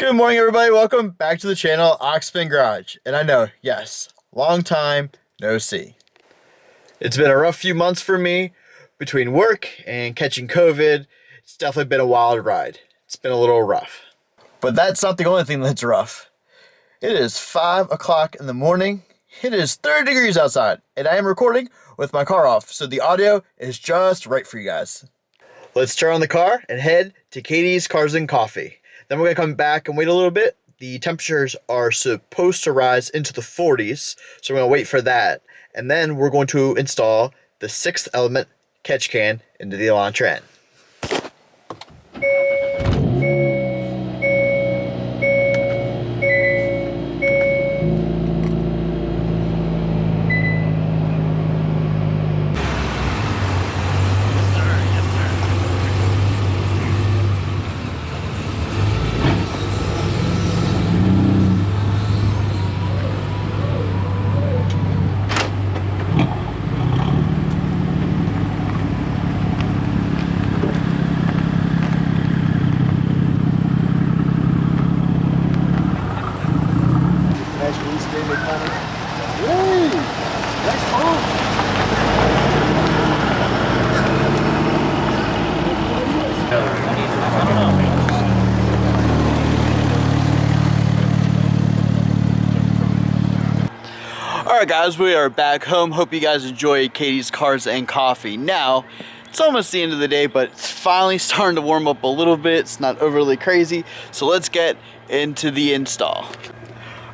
Good morning, everybody. Welcome back to the channel, Oxpin Garage. And I know, yes, long time no see. It's been a rough few months for me between work and catching COVID. It's definitely been a wild ride. It's been a little rough. But that's not the only thing that's rough. It is 5 o'clock in the morning. It is 30 degrees outside, and I am recording with my car off, so the audio is just right for you guys. Let's turn on the car and head to Katie's Cars and Coffee. Then we're gonna come back and wait a little bit. The temperatures are supposed to rise into the 40s, so we're gonna wait for that. And then we're going to install the 6th element catch can into the Elantra N. Alright guys, we are back home. Hope you guys enjoyed Katie's Cars and Coffee. Now, it's almost the end of the day, but it's finally starting to warm up a little bit. It's not overly crazy, so let's get into the install.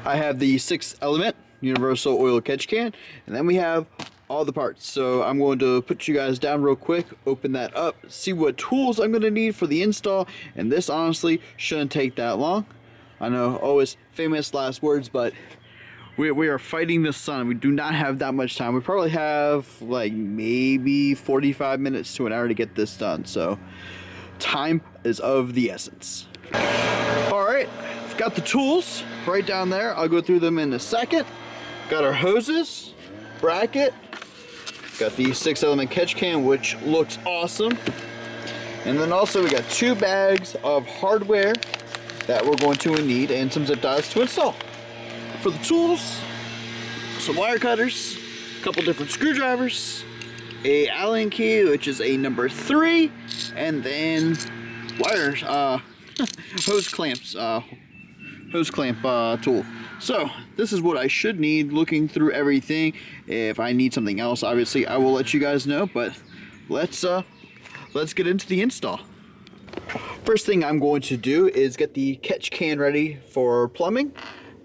I have the 6th element universal oil catch can, and then we have all the parts. So I'm going to put you guys down real quick, open that up, see what tools I'm going to need for the install, and this honestly shouldn't take that long. I know, always famous last words, but we are fighting the sun. We do not have that much time. We probably have like maybe 45 minutes to an hour to get this done. So time is of the essence. All right, I've got the tools right down there. I'll go through them in a second. Got our hoses, bracket, got the 6th element catch can, which looks awesome. And then also we got 2 bags of hardware that we're going to need and some zip ties to install. For the tools, some wire cutters, a couple different screwdrivers, a Allen key, which is a number 3, and then wires, hose clamp tool. So this is what I should need. Looking through everything, if I need something else, obviously I will let you guys know. But let's get into the install. First thing I'm going to do is get the catch can ready for plumbing.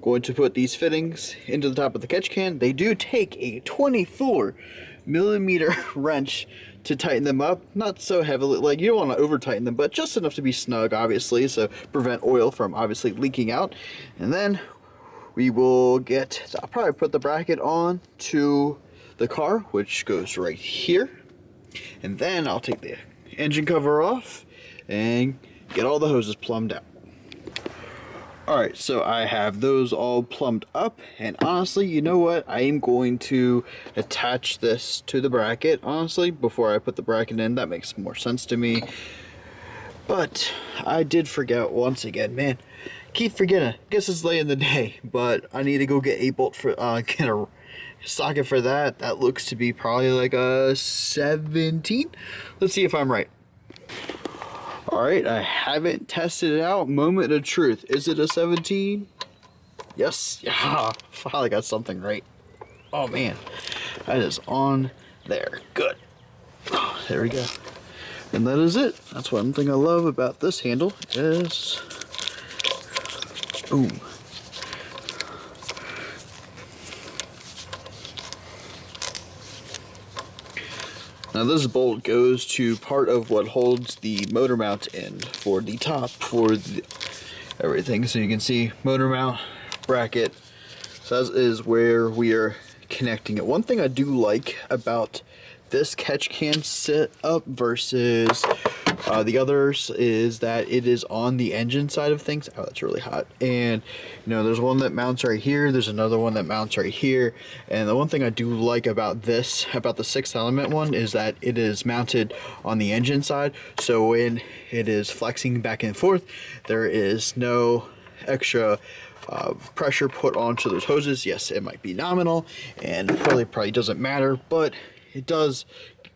Going to put these fittings into the top of the catch can. They do take a 24mm wrench to tighten them up. Not so heavily, like you don't want to over tighten them, but just enough to be snug, obviously, so prevent oil from obviously leaking out. And then we will get, I'll probably put the bracket on to the car, which goes right here. And then I'll take the engine cover off and get all the hoses plumbed out. Alright, so I have those all plumbed up, and honestly, you know what? I am going to attach this to the bracket, honestly, before I put the bracket in. That makes more sense to me. But I did forget once again, man. Keep forgetting. Guess it's late in the day, but I need to go get a bolt for, get a socket for that. That looks to be probably like a 17. Let's see if I'm right. Alright, I haven't tested it out. Moment of truth. Is it a 17? Yes. Yeah. Finally got something right. Oh man. That is on there. Good. Oh, there we go. And that is it. That's one thing I love about this handle is boom. Now this bolt goes to part of what holds the motor mount in for the top for everything. So you can see motor mount, bracket. So that is where we are connecting it. One thing I do like about this catch can setup versus the others is that it is on the engine side of things. Oh, that's really hot. And you know, there's one that mounts right here, there's another one that mounts right here. And the one thing I do like about this, about the 6th element one, is that it is mounted on the engine side, so when it is flexing back and forth, there is no extra pressure put onto those hoses. Yes, it might be nominal and probably doesn't matter, but it does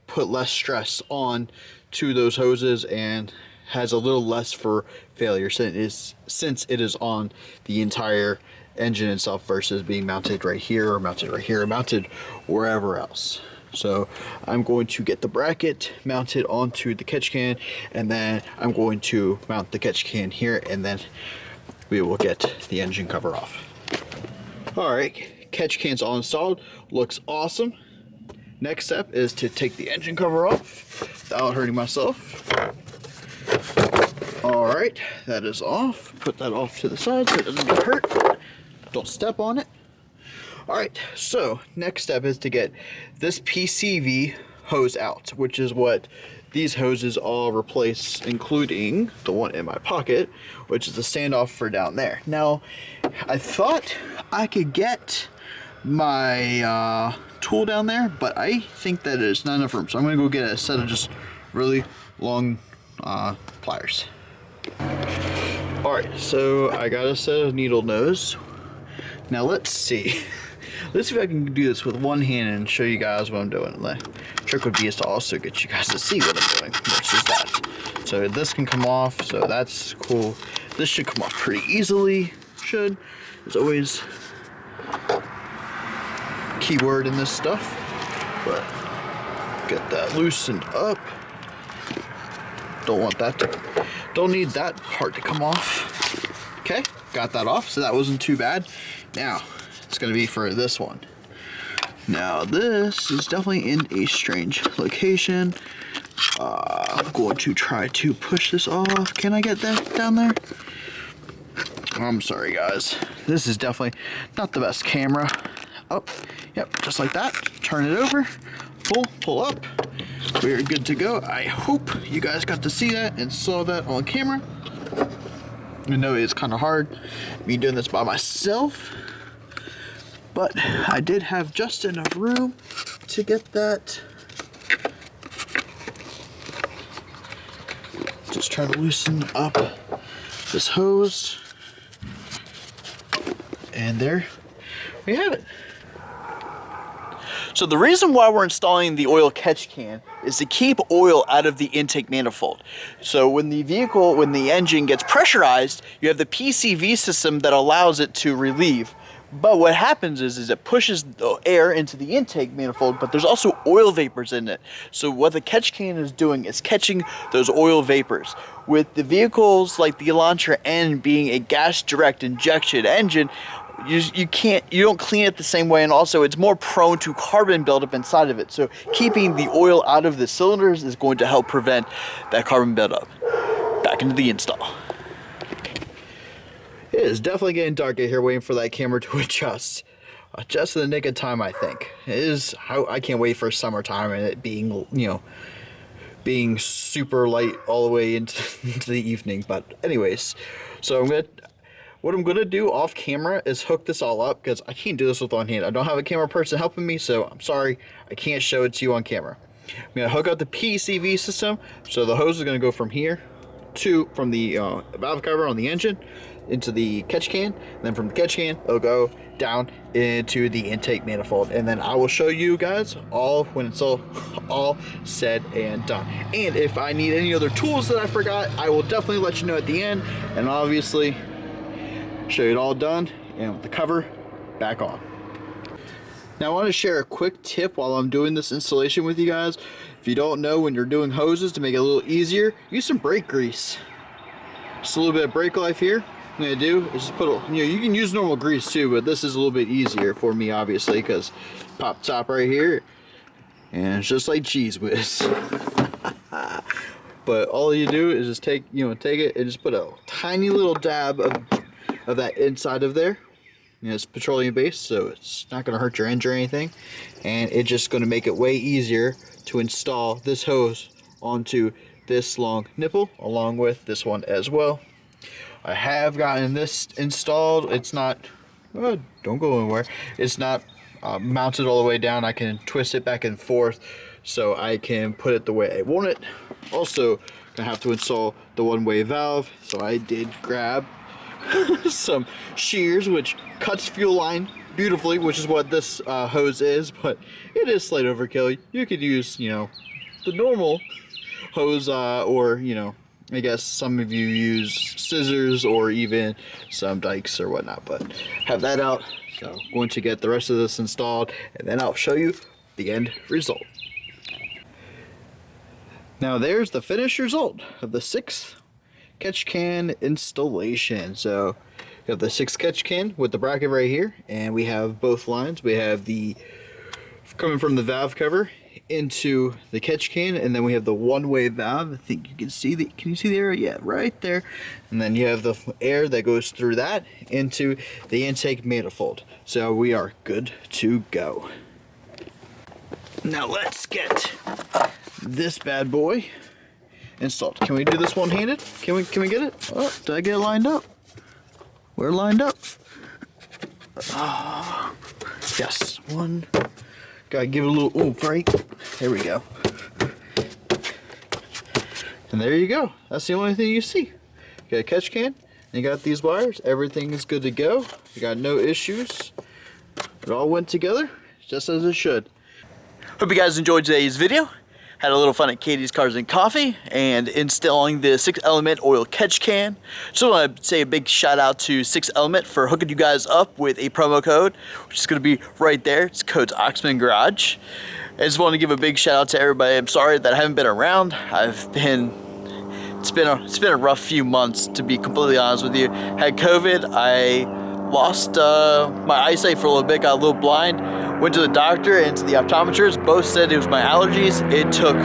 put less stress on to those hoses and has a little less for failure since it is on the entire engine itself versus being mounted right here or mounted right here or mounted wherever else. So I'm going to get the bracket mounted onto the catch can, and then I'm going to mount the catch can here, and then we will get the engine cover off. All right, catch can's all installed. Looks awesome. Next step is to take the engine cover off without hurting myself. All right, that is off. Put that off to the side so it doesn't get hurt. Don't step on it. All right, so next step is to get this PCV hose out, which is what these hoses all replace, including the one in my pocket, which is the standoff for down there. Now, I thought I could get my tool down there, but I think that it's not enough room, so I'm gonna go get a set of just really long pliers. All right, so I got a set of needle nose. Now let's see. Let's see if I can do this with one hand and show you guys what I'm doing. The trick would be is to also get you guys to see what I'm doing versus that. So this can come off, so that's cool. This should come off pretty easily. Should. There's always keyword in this stuff, but get that loosened up. Don't need that part to come off. Okay, got that off, so that wasn't too bad. Now it's gonna be for this one. Now this is definitely in a strange location. I'm going to try to push this off. Can I get that down there? I'm sorry guys, this is definitely not the best camera. Oh, yep, just like that. Turn it over, pull up. We're good to go. I hope you guys got to see that and saw that on camera. I know it's kind of hard me doing this by myself, but I did have just enough room to get that. Just try to loosen up this hose, and there we have it. So the reason why we're installing the oil catch can is to keep oil out of the intake manifold. So when the engine gets pressurized, you have the PCV system that allows it to relieve. But what happens is it pushes the air into the intake manifold, but there's also oil vapors in it. So what the catch can is doing is catching those oil vapors. With the vehicles like the Elantra N being a gas direct injection engine, you don't clean it the same way, and also it's more prone to carbon buildup inside of it. So keeping the oil out of the cylinders is going to help prevent that carbon buildup. Back into the install. It is definitely getting dark out here waiting for that camera to adjust. Just in the nick of time, I think. I can't wait for summertime and it being, being super light all the way into the evening. But anyways, so what I'm gonna do off camera is hook this all up, because I can't do this with one hand. I don't have a camera person helping me, so I'm sorry, I can't show it to you on camera. I'm gonna hook up the PCV system, so the hose is gonna go from here from the valve cover on the engine into the catch can, and then from the catch can it'll go down into the intake manifold, and then I will show you guys all when it's all said and done. And if I need any other tools that I forgot, I will definitely let you know at the end, and obviously show you it all done and with the cover back on. Now I want to share a quick tip while I'm doing this installation with you guys. If you don't know, when you're doing hoses, to make it a little easier, use some brake grease. Just a little bit of brake life here. What I'm gonna do is just put you can use normal grease too, but this is a little bit easier for me obviously, because pop top right here and it's just like cheese whiz. But all you do is just take it and just put a tiny little dab of that inside of there. It's petroleum based, so it's not going to hurt your engine or anything, and it's just going to make it way easier to install this hose onto this long nipple along with this one as well. I have gotten this installed. It's not don't go anywhere. It's not mounted all the way down. I can twist it back and forth so I can put it the way I want it. Also gonna have to install the one-way valve, so I did grab some shears, which cuts fuel line beautifully, which is what this hose is, but it is slight overkill. You could use, you know, the normal hose, or, you know, I guess some of you use scissors or even some dikes or whatnot, but have that out. So I'm going to get the rest of this installed, and then I'll show you the end result. Now there's the finished result of the 6th catch can installation. So we have the 6th catch can with the bracket right here, and we have both lines. We have the coming from the valve cover into the catch can, and then we have the one-way valve. I think you can see the, can you see the air? Yeah, right there. And then you have the air that goes through that into the intake manifold. So we are good to go. Now let's get this bad boy installed. Can we do this one-handed? Can we get it? Oh, did I get it lined up? We're lined up. Oh, yes, one. Gotta give it a little oomph, right? There we go. And there you go. That's the only thing you see. You got a catch can, and you got these wires. Everything is good to go. You got no issues. It all went together just as it should. Hope you guys enjoyed today's video. Had a little fun at Katie's Cars and Coffee and installing the 6 Element oil catch can. Just want to say a big shout out to 6 Element for hooking you guys up with a promo code, which is going to be right there. It's code's Oxman Garage. I just want to give a big shout out to everybody. I'm sorry that I haven't been around. It's been a rough few months, to be completely honest with you. Had COVID. I lost my eyesight for a little bit, got a little blind. Went to the doctor and to the optometrist. Both said it was my allergies. It took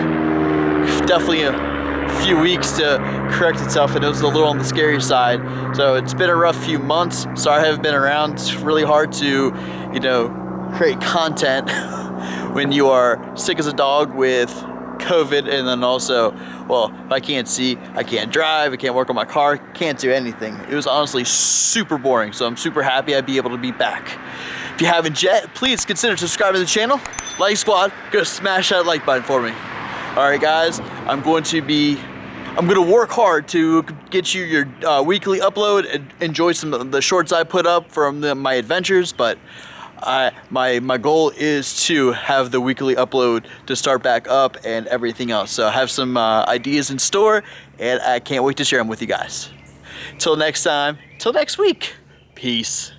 definitely a few weeks to correct itself, and it was a little on the scary side. So it's been a rough few months. Sorry I haven't been around. It's really hard to, you know, create content when you are sick as a dog with COVID, and then also, well, if I can't see, I can't drive, I can't work on my car, can't do anything. It was honestly super boring, so I'm super happy I'd be able to be back. If you haven't yet, please consider subscribing to the channel. Like squad, go smash that like button for me. All right, guys, I'm going to work hard to get you your weekly upload and enjoy some of the shorts I put up from my adventures, but my goal is to have the weekly upload to start back up and everything else. So I have some ideas in store, and I can't wait to share them with you guys. Till next time, till next week, peace.